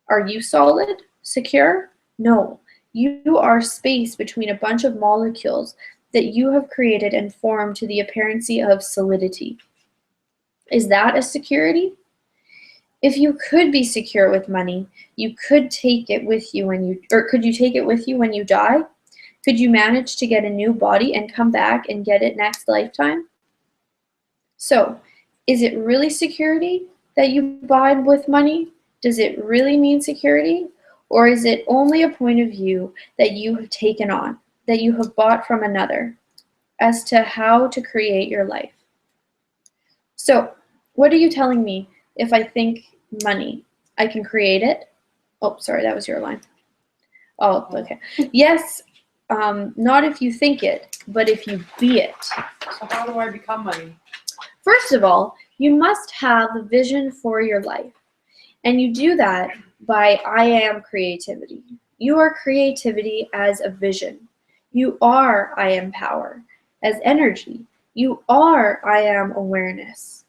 Are you solid? Secure? No. You are space between a bunch of molecules that you have created and formed to the appearance of solidity. Is that a security? If you could be secure with money, you could take it with you could you take it with you when you die? Could you manage to get a new body and come back and get it next lifetime? So, is it really security that you buy with money? Does it really mean security? Or is it only a point of view that you have taken on, that you have bought from another, as to how to create your life? So, what are you telling me if I think money, I can create it? Oh, sorry, that was your line. Oh, okay. Yes, not if you think it, but if you be it. So how do I become money? First of all, you must have the vision for your life. And you do that by I am creativity. You are creativity as a vision. You are I am power as energy. You are I am awareness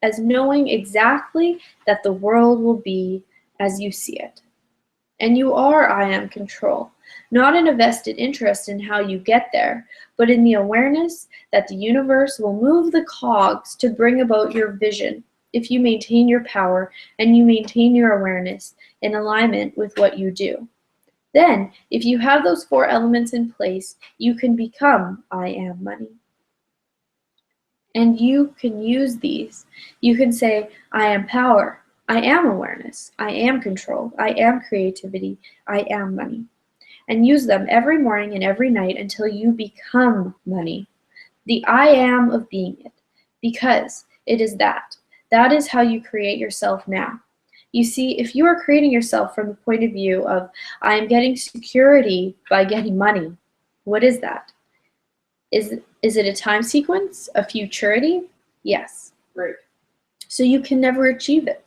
as knowing exactly that the world will be as you see it. And you are I am control, not in a vested interest in how you get there, but in the awareness that the universe will move the cogs to bring about your vision if you maintain your power and you maintain your awareness in alignment with what you do. Then, if you have those four elements in place, you can become I am money. And you can use these. You can say, I am power, I am awareness, I am control, I am creativity, I am money. And use them every morning and every night until you become money. The I am of being it. Because it is that. That is how you create yourself now. You see, if you are creating yourself from the point of view of, I am getting security by getting money, what is that? Is it a time sequence? A futurity? Yes. Right. So you can never achieve it.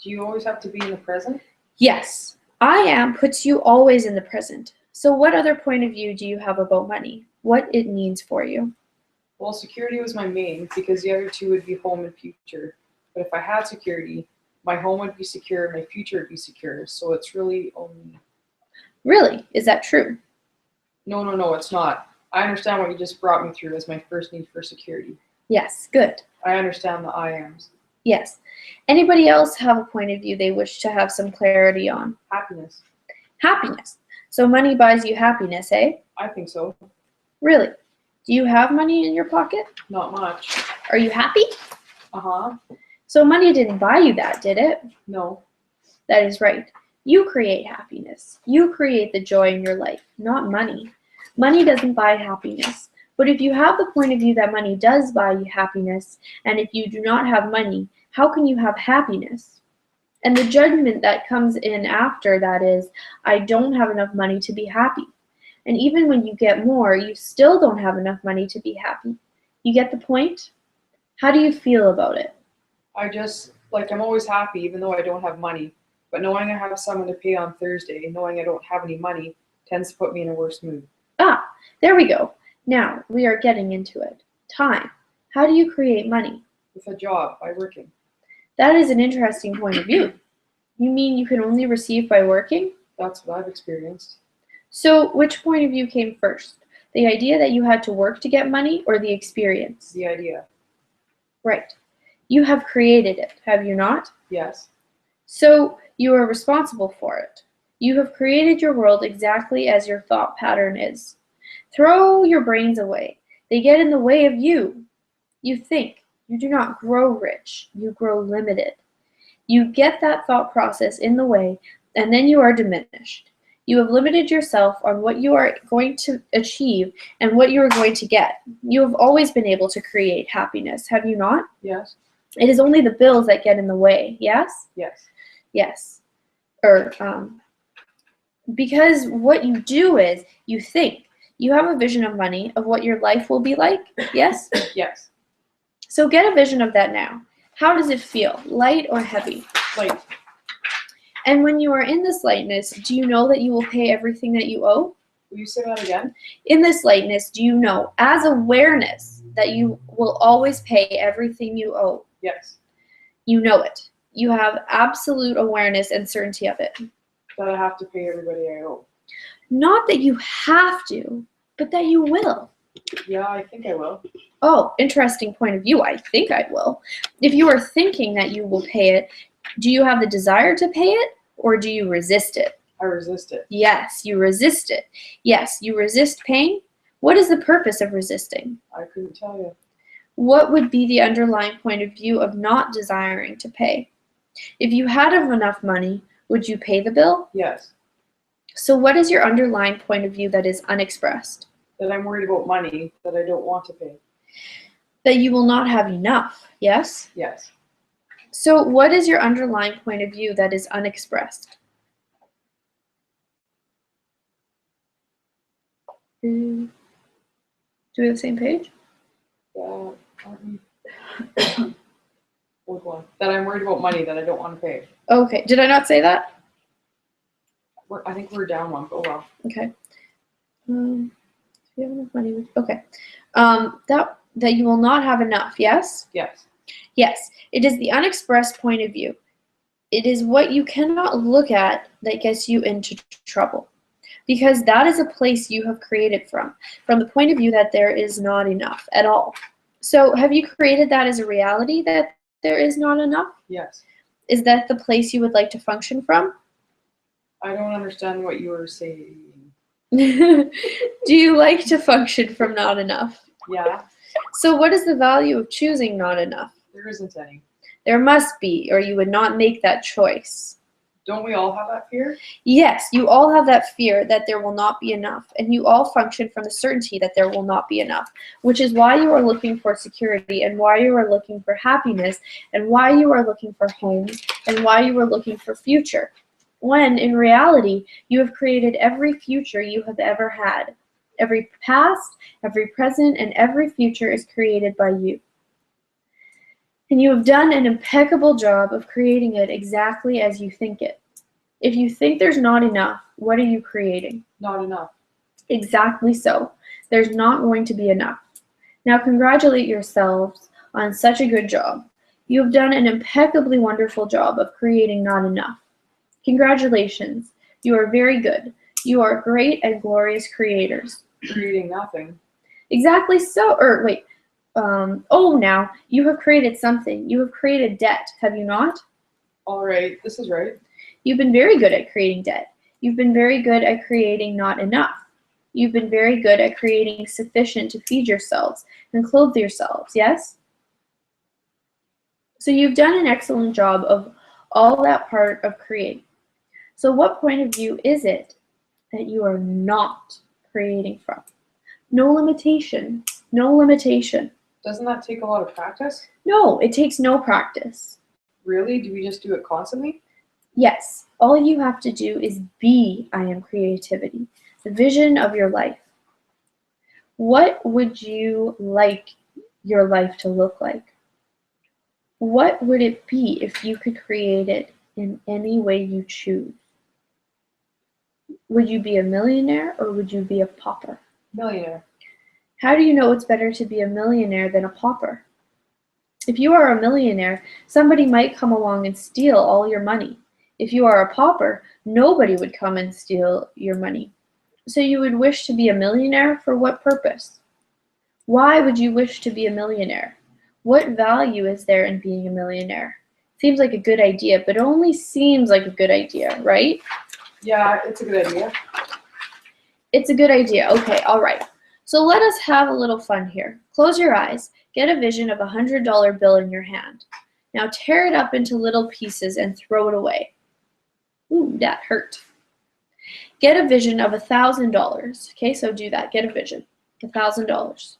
Do you always have to be in the present? Yes. I am puts you always in the present. So what other point of view do you have about money? What it means for you? Well, security was my main because the other two would be home and future. But if I had security, my home would be secure, my future would be secure. So it's really only... Really? Is that true? No, it's not. I understand what you just brought me through as my first need for security. Yes, good. I understand the I ams. Yes. Anybody else have a point of view they wish to have some clarity on? Happiness. Happiness. So money buys you happiness, eh? I think so. Really? Do you have money in your pocket? Not much. Are you happy? Uh-huh. So money didn't buy you that, did it? No. That is right. You create happiness. You create the joy in your life, not money. Money doesn't buy happiness. But if you have the point of view that money does buy you happiness, and if you do not have money, how can you have happiness? And the judgment that comes in after that is, I don't have enough money to be happy. And even when you get more, you still don't have enough money to be happy. You get the point? How do you feel about it? I'm always happy even though I don't have money. But knowing I have someone to pay on Thursday, knowing I don't have any money, tends to put me in a worse mood. Ah, there we go. Now we are getting into it. Time. How do you create money? With a job, by working. That is an interesting point of view. You mean you can only receive by working? That's what I've experienced. So which point of view came first? The idea that you had to work to get money or the experience? The idea. Right. You have created it, have you not? Yes. So you are responsible for it. You have created your world exactly as your thought pattern is. Throw your brains away. They get in the way of you. You think. You do not grow rich. You grow limited. You get that thought process in the way, and then you are diminished. You have limited yourself on what you are going to achieve and what you are going to get. You have always been able to create happiness, have you not? Yes. It is only the bills that get in the way, yes? Yes. Yes. Because what you do is you think. You have a vision of money, of what your life will be like, yes? Yes. So get a vision of that now. How does it feel, light or heavy? Light. And when you are in this lightness, do you know that you will pay everything that you owe? Will you say that again? In this lightness, do you know, as awareness, that you will always pay everything you owe? Yes. You know it. You have absolute awareness and certainty of it. That I have to pay everybody I owe. Not that you have to, but that you will. Yeah, I think I will. Oh, interesting point of view. I think I will. If you are thinking that you will pay it, do you have the desire to pay it, or do you resist it? I resist it. Yes, you resist it. Yes, you resist pain. What is the purpose of resisting? I couldn't tell you. What would be the underlying point of view of not desiring to pay? If you had enough money, would you pay the bill? Yes. So what is your underlying point of view that is unexpressed? That I'm worried about money that I don't want to pay. That you will not have enough, yes? Yes. So what is your underlying point of view that is unexpressed? Do we have the same page? That, what one? That I'm worried about money that I don't want to pay. Okay, did I not say that? I think we're down one. Oh well. Okay. If you have enough money, okay. That you will not have enough, yes? Yes. Yes, it is the unexpressed point of view. It is what you cannot look at that gets you into trouble. Because that is a place you have created from the point of view that there is not enough at all. So have you created that as a reality that there is not enough? Yes. Is that the place you would like to function from? I don't understand what you were saying. Do you like to function from not enough? Yeah. So what is the value of choosing not enough? There isn't any. There must be, or you would not make that choice. Don't we all have that fear? Yes, you all have that fear that there will not be enough, and you all function from the certainty that there will not be enough, which is why you are looking for security, and why you are looking for happiness, and why you are looking for homes, and why you are looking for future. When, in reality, you have created every future you have ever had. Every past, every present, and every future is created by you. And you have done an impeccable job of creating it exactly as you think it. If you think there's not enough, what are you creating? Not enough. Exactly so. There's not going to be enough. Now congratulate yourselves on such a good job. You have done an impeccably wonderful job of creating not enough. Congratulations. You are very good. You are great and glorious creators. Creating nothing. Exactly so. Now you have created something. You have created debt, have you not? All right. This is right. You've been very good at creating debt. You've been very good at creating not enough. You've been very good at creating sufficient to feed yourselves and clothe yourselves, yes? So you've done an excellent job of all that part of create. So what point of view is it that you are not creating from? No limitation. No limitation. Doesn't that take a lot of practice? No, it takes no practice. Really? Do we just do it constantly? Yes, all you have to do is be I am creativity, the vision of your life. What would you like your life to look like? What would it be if you could create it in any way you choose? Would you be a millionaire or would you be a pauper? Millionaire. How do you know it's better to be a millionaire than a pauper? If you are a millionaire, somebody might come along and steal all your money. If you are a pauper, nobody would come and steal your money. So you would wish to be a millionaire for what purpose? Why would you wish to be a millionaire? What value is there in being a millionaire? Seems like a good idea, but it only seems like a good idea, right? Yeah, it's a good idea. It's a good idea. Okay, all right. So let us have a little fun here. Close your eyes. Get a vision of a $100 bill in your hand. Now tear it up into little pieces and throw it away. Ooh, that hurt. Get a vision of $1,000. Okay, so do that. Get a vision. $1,000.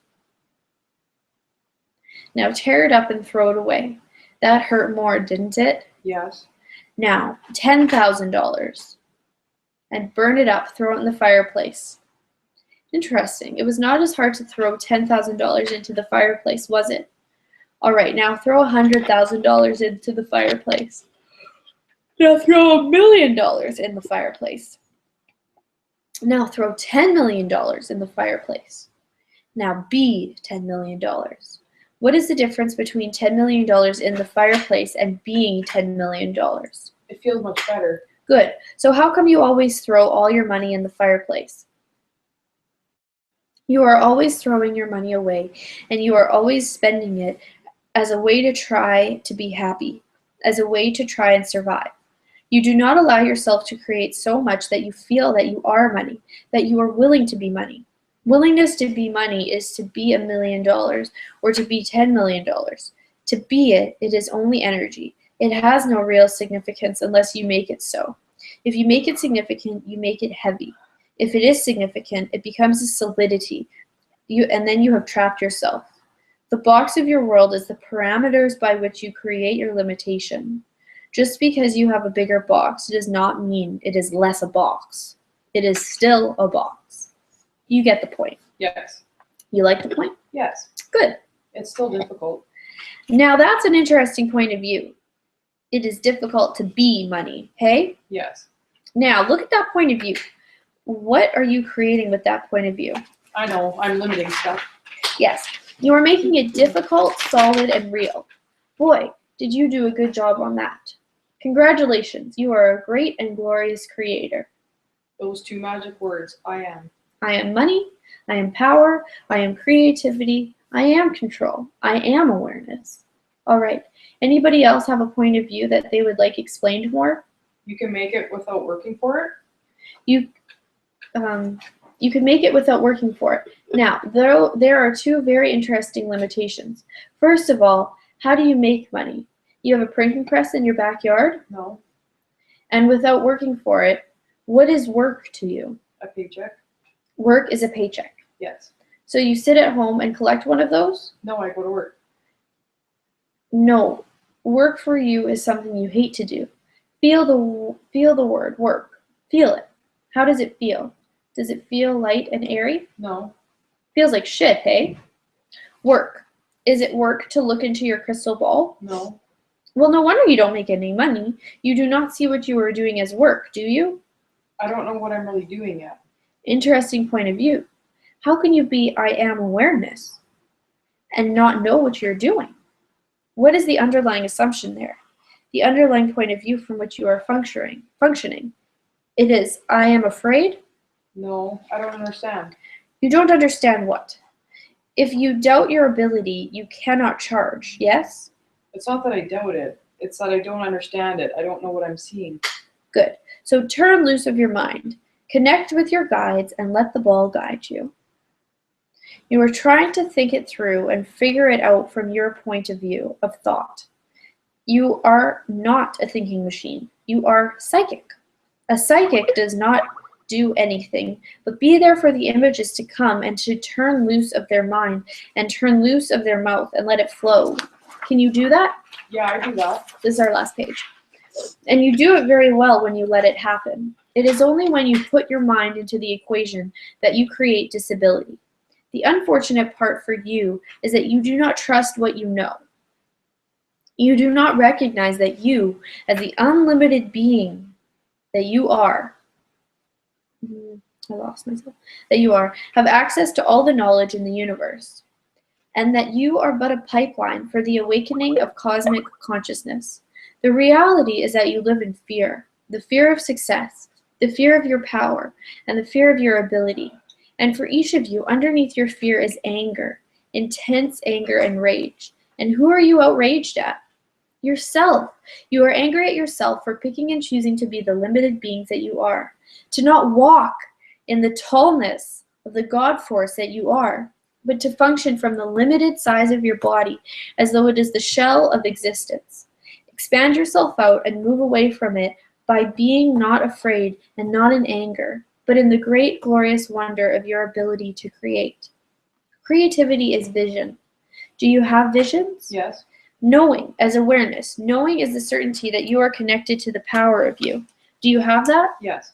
Now tear it up and throw it away. That hurt more, didn't it? Yes. Now, $10,000. And burn it up. Throw it in the fireplace. Interesting. It was not as hard to throw $10,000 into the fireplace, was it? All right, now throw $100,000 into the fireplace. Now throw $1 million in the fireplace. Now throw $10 million in the fireplace. Now be $10 million. What is the difference between $10 million in the fireplace and being $10 million? It feels much better. Good. So how come you always throw all your money in the fireplace? You are always throwing your money away, and you are always spending it as a way to try to be happy, as a way to try and survive. You do not allow yourself to create so much that you feel that you are money, that you are willing to be money. Willingness to be money is to be $1 million or to be $10 million. To be it, it is only energy. It has no real significance unless you make it so. If you make it significant, you make it heavy. If it is significant, it becomes a solidity, and then you have trapped yourself. The box of your world is the parameters by which you create your limitation. Just because you have a bigger box does not mean it is less a box. It is still a box. You get the point. Yes. You like the point? Yes. Good. It's still difficult. Now that's an interesting point of view. It is difficult to be money, hey? Yes. Now look at that point of view. What are you creating with that point of view? I know. I'm limiting stuff. Yes, you are making it difficult, solid, and real. Boy, did you do a good job on that. Congratulations, you are a great and glorious creator. Those two magic words, I am. I am money, I am power, I am creativity, I am control, I am awareness. All right, anybody else have a point of view that they would like explained more? You can make it without working for it? You can make it without working for it. Now, there are two very interesting limitations. First of all, how do you make money? You have a printing press in your backyard? No. And without working for it, what is work to you? A paycheck? Work is a paycheck. Yes. So you sit at home and collect one of those? No, I go to work. No. Work for you is something you hate to do. Feel the word work. Feel it. How does it feel? Does it feel light and airy? No. Feels like shit, hey? Work. Is it work to look into your crystal ball? No. Well, no wonder you don't make any money. You do not see what you are doing as work, do you? I don't know what I'm really doing yet. Interesting point of view. How can you be I am awareness and not know what you're doing? What is the underlying assumption there? The underlying point of view from which you are functioning. It is I am afraid? No, I don't understand. You don't understand what? If you doubt your ability, you cannot charge, yes? It's not that I doubt it. It's that I don't understand it. I don't know what I'm seeing. Good. So turn loose of your mind. Connect with your guides and let the ball guide you. You are trying to think it through and figure it out from your point of view of thought. You are not a thinking machine. You are psychic. A psychic does not do anything, but be there for the images to come and to turn loose of their mind and turn loose of their mouth and let it flow. Can you do that? Yeah, I do that. This is our last page. And you do it very well when you let it happen. It is only when you put your mind into the equation that you create disability. The unfortunate part for you is that you do not trust what you know. You do not recognize that you, as the unlimited being that you are, that you are, have access to all the knowledge in the universe, and that you are but a pipeline for the awakening of cosmic consciousness. The reality is that you live in fear, the fear of success, the fear of your power, and the fear of your ability. And for each of you, underneath your fear is anger, intense anger and rage. And who are you outraged at? Yourself. You are angry at yourself for picking and choosing to be the limited beings that you are, to not walk in the tallness of the God force that you are, but to function from the limited size of your body as though it is the shell of existence. Expand yourself out and move away from it by being not afraid and not in anger, but in the great glorious wonder of your ability to create. Creativity is vision. Do you have visions? Yes. Knowing as awareness. Knowing is the certainty that you are connected to the power of you. Do you have that? Yes.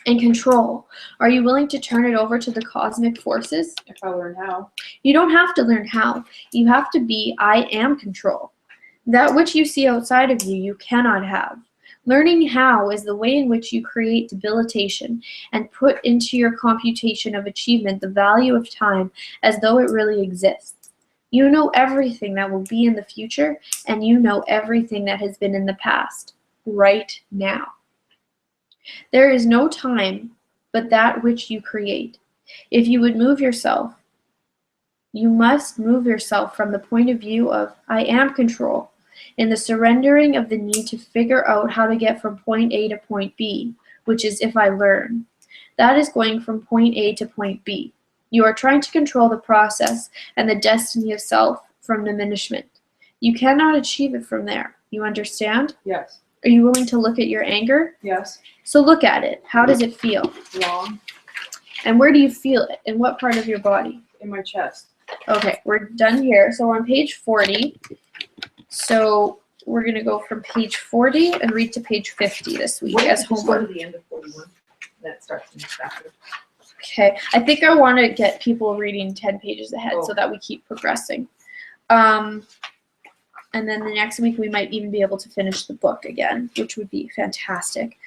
and control? Are you willing to turn it over to the cosmic forces? If I learn how. You don't have to learn how. You have to be I am control. That which you see outside of you, you cannot have. Learning how is the way in which you create debilitation and put into your computation of achievement the value of time as though it really exists. You know everything that will be in the future, and you know everything that has been in the past, right now. There is no time but that which you create. If you would move yourself, you must move yourself from the point of view of I am control, in the surrendering of the need to figure out how to get from point A to point B, which is if I learn. That is going from point A to point B. You are trying to control the process and the destiny of self from diminishment. You cannot achieve it from there. You understand? Yes. Are you willing to look at your anger? Yes. So look at it. How does it feel? Long. And where do you feel it? In what part of your body? In my chest. Okay, we're done here. So we're on page 40. So we're going to go from page 40 and read to page 50 this week as Just go homework. to the end of 41. That starts in chapter. Okay, I think I want to get people reading 10 pages ahead so that we keep progressing. And then the next week we might even be able to finish the book again, which would be fantastic.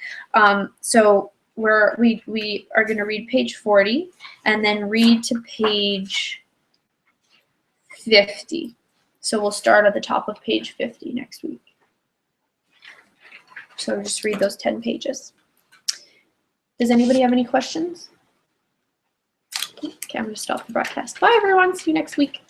So we are going to read page 40 and then read to page 50. So we'll start at the top of page 50 next week. So just read those 10 pages. Does anybody have any questions? Okay, I'm going to stop the broadcast. Bye, everyone. See you next week.